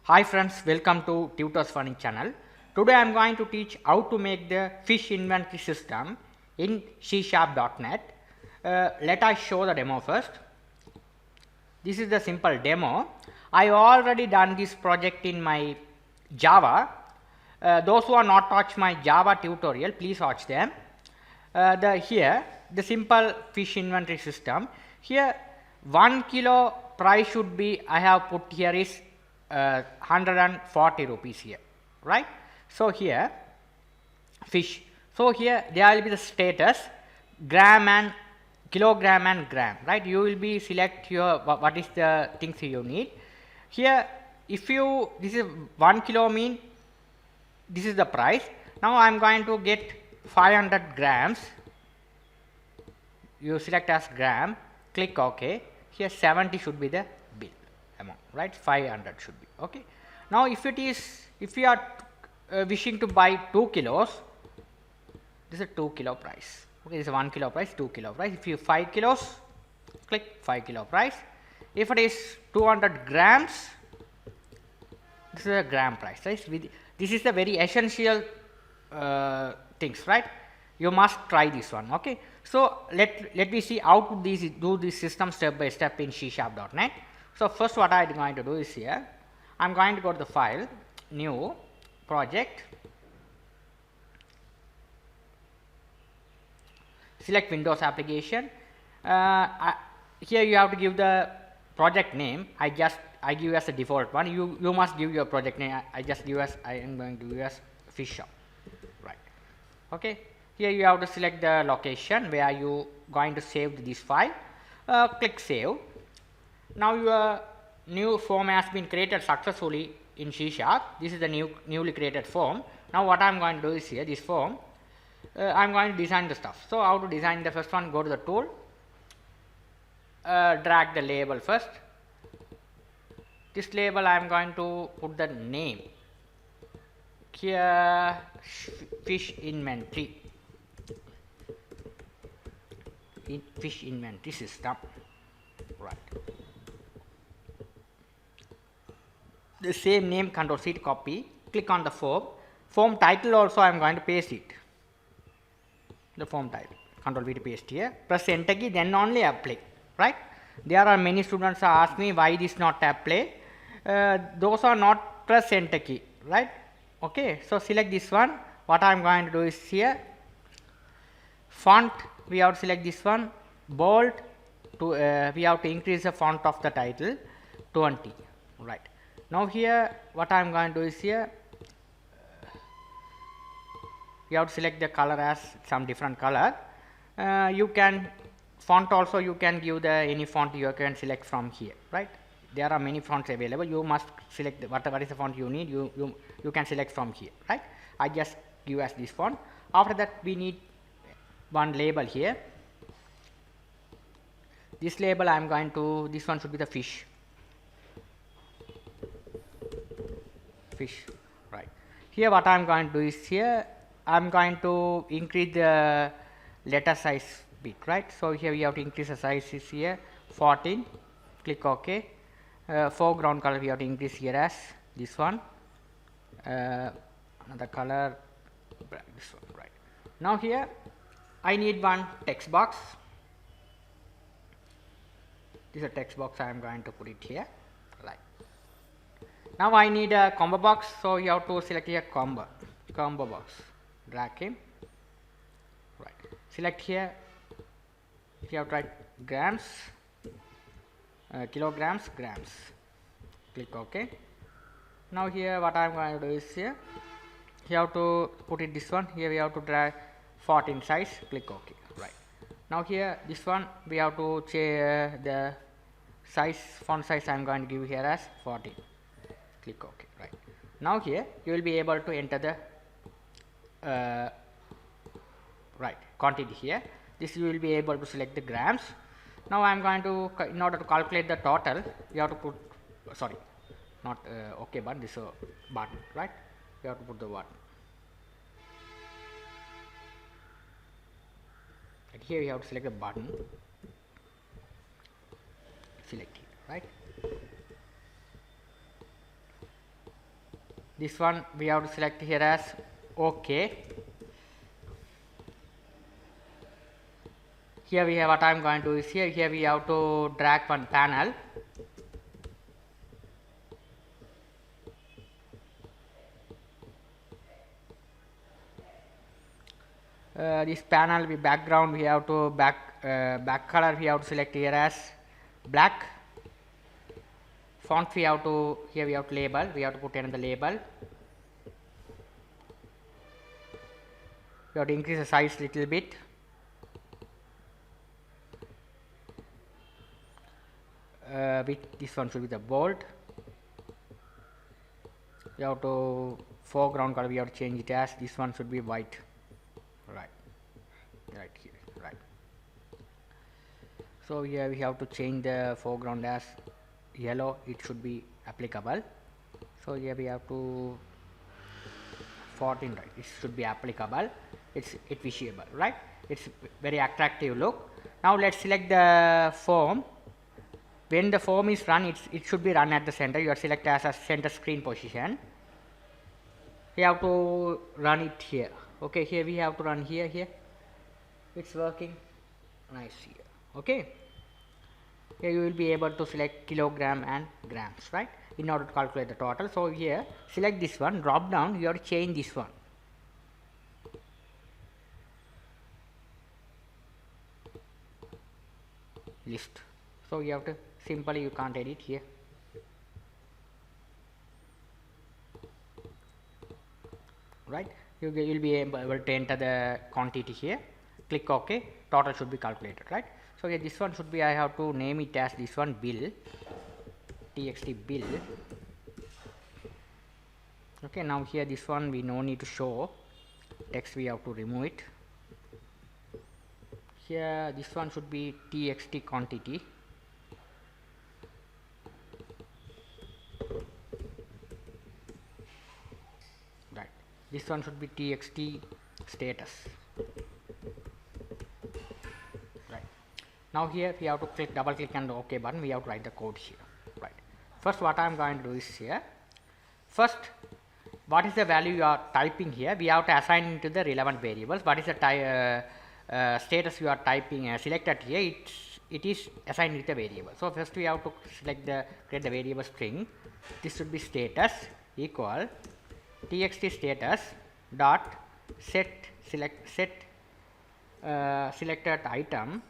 Hi friends, welcome to Tutors Funny channel. Today I am going to teach how to make the fish inventory system in C#.net. Let us show the demo first. This is the simple demo. I already done this project in my Java. Those who are not watched my Java tutorial, please watch them. Here the simple fish inventory system. Here 1 kilo price should be, I have put here is 140 rupees here, right? So here fish. So here there will be the status gram and kilogram and gram, right? You will be select your what is the things you need. Here if you this is 1 kilo mean this is the price. Now I am going to get 500 grams. You select as gram, click OK. Here 70 should be the bill amount, right? 500 should be okay. Now if you are wishing to buy 2 kilos, this is a 2 kilo price. Okay, this is 1 kilo price, 2 kilo price. If you 5 kilos, click 5 kilo price. If it is 200 grams, this is a gram price, right? This is the very essential things, right? You must try this one. Okay, so let me see how to do this system step by step in C#.net. So first what I am going to do is here I am going to go to the file, new project, select Windows application. Here you have to give the project name. I give as a default one. You must give your project name. I am going to give as fish shop, right? Okay. Here you have to select the location where you going to save this file. Click save. Now your new form has been created successfully in C#. This is the newly created form. Now what I am going to do is here this form I am going to design the stuff. So how to design the first one? Go to the tool, drag the label first. This label I am going to put the name here, fish inventory, fish inventory system, right? The same name, Control C to copy, click on the form title also I am going to paste it, the form title, Control V to paste here, press enter key, then only apply, right? There are many students who ask me why this not apply. Those are not press enter key, right? Okay, so select this one. What I am going to do is here font, we have to select this one, bold to we have to increase the font of the title 20, right? Now here what I am going to do is here you have to select the color as some different color. You can font also, you can give the any font you can select from here, right? There are many fonts available. You must select whatever is the font you need. You can select from here, right? I just give as this font. After that we need one label here. This label I am going to, this one should be the fish, right? Here what I am going to do is here I am going to increase the letter size bit, right? So here we have to increase the size is here 14, click OK. Foreground color we have to increase here as this one, another color, this one, right? Now here I need one text box. This is a text box, I am going to put it here, right? Now I need a combo box, so you have to select here combo box, drag him, right? Select here, you have to write grams, kilograms, grams, click OK. Now here what I am going to do is here you have to put it this one, here we have to drag 14 size, click OK, right? Now here this one we have to change the size, font size I am going to give here as 14, click OK, right? Now here you will be able to enter the right quantity here. This you will be able to select the grams. Now I am going to, in order to calculate the total, you have to put, sorry, not OK button, this button, right? You have to put the button. And here you have to select the button, select it, right? This one we have to select here as OK. Here we have what I am going to do is here we have to drag one panel. This panel we background we have to back color we have to select here as black. Font we have to here we have to label, we have to put another label. We have to increase the size little bit. With this one should be the bold. We have to foreground color we have to change it as this one should be white. Right here, right. So here we have to change the foreground as yellow, it should be applicable. So here we have to 14, right, it should be applicable, it's visible, right, it's very attractive look. Now let's select the form. When the form is run, it should be run at the center. You are select as a center screen position. We have to run it here. Okay, here we have to run here. It's working nice here. Okay, here you will be able to select kilogram and grams, right, in order to calculate the total. So here select this one, drop down, you have to change this one. List. So you have to simply, you can't edit here. Right, you will be able to enter the quantity here. Click OK, total should be calculated, right. So here this one should be, I have to name it as this one bill, txt bill. Okay, now here this one we no need to show text, we have to remove it. Here this one should be txt quantity. Right, this one should be txt status. Now here we have to click, double click on the OK button, we have to write the code here. Right. First what I am going to do is here, first what is the value you are typing here, we have to assign into the relevant variables. What is the status you are typing selected here, it is assigned with the variable. So first we have to select create the variable string. This should be status equal txt status dot selected item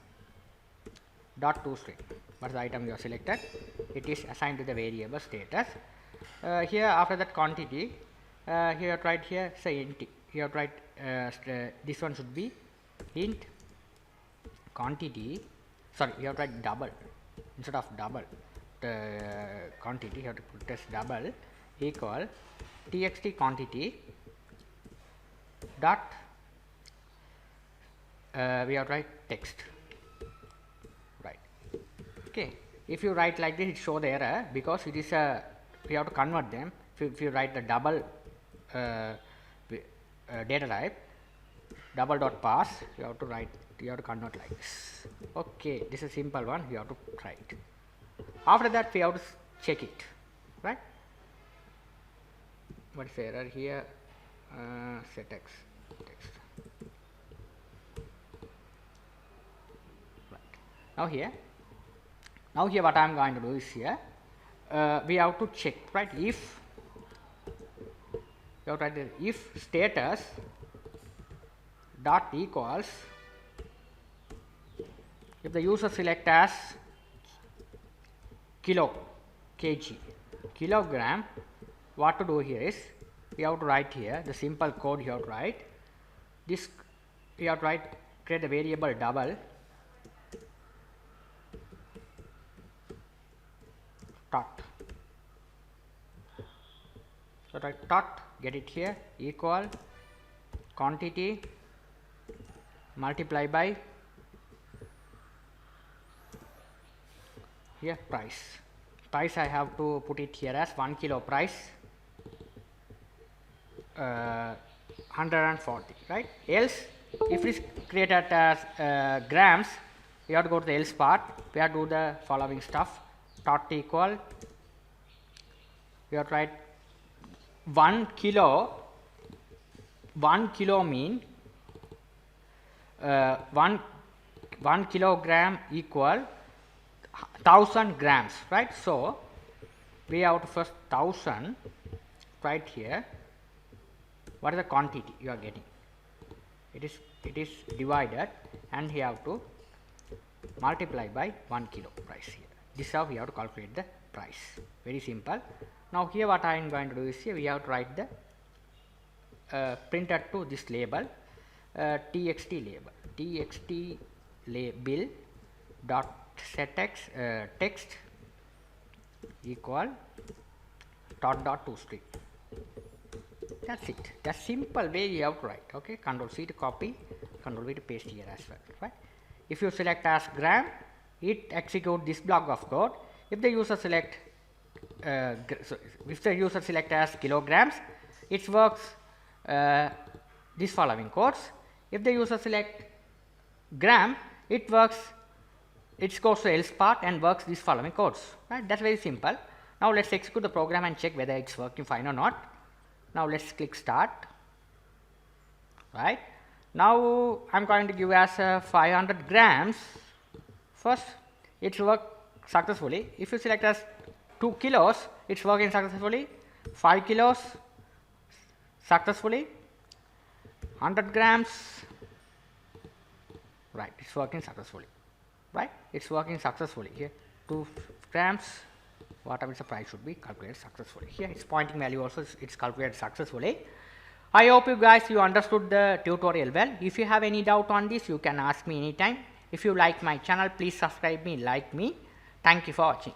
dot toString. What is the item you have selected? It is assigned to the variable status. Here after that quantity, here you have write here say int. You have write this one should be int quantity. Sorry, you have write double instead of double. The quantity you have to put as double equal txt quantity dot we have write text. Okay, if you write like this, it show the error because it is a, we have to convert them. If you write the double data type, double dot pass, you have to write, you have to convert like this. Okay, this is a simple one, you have to try it. After that we have to check it, right. What is the error here? Set text. Right. Now here what I am going to do is here, we have to check, right, if you have to write if status dot equals, if the user select as kilogram, what to do here is, we have to write here the simple code you have to write. This you have to write, create the variable double dot. So write dot, get it here, equal quantity multiply by here price. Price I have to put it here as 1 kilo price 140, right. Else if it is created as grams, we have to go to the else part, we have to do the following stuff. Dot equal, we have to write 1 kilo mean 1 kilogram equal 1000 grams, right? So we have to first 1000 right here. What is the quantity you are getting? It is divided, and you have to multiply by 1 kilo price here. This is how we have to calculate the price. Very simple. Now here what I am going to do is here we have to write the printed to this label, txt label, txt bill dot set text equal dot to string. That's it. That's simple way you have to write. Okay, Control C to copy, Control V to paste here as well. Right. If you select as gram, it execute this block of code. If the user select if the user select as kilograms, it works this following codes. If the user select gram, it works, it goes to else part and works this following codes. Right. That's very simple. Now let's execute the program and check whether it's working fine or not. Now let's click start. Right. Now I'm going to give as 500 grams. First, it's worked successfully. If you select as 2 kilos, it's working successfully. 5 kilos successfully. 100 grams. Right, it's working successfully. Right, it's working successfully. Here 2 grams, whatever is the price should be calculated successfully. Here its pointing value also it's calculated successfully. I hope you guys understood the tutorial well. If you have any doubt on this, you can ask me anytime. If you like my channel, please subscribe me, like me. Thank you for watching.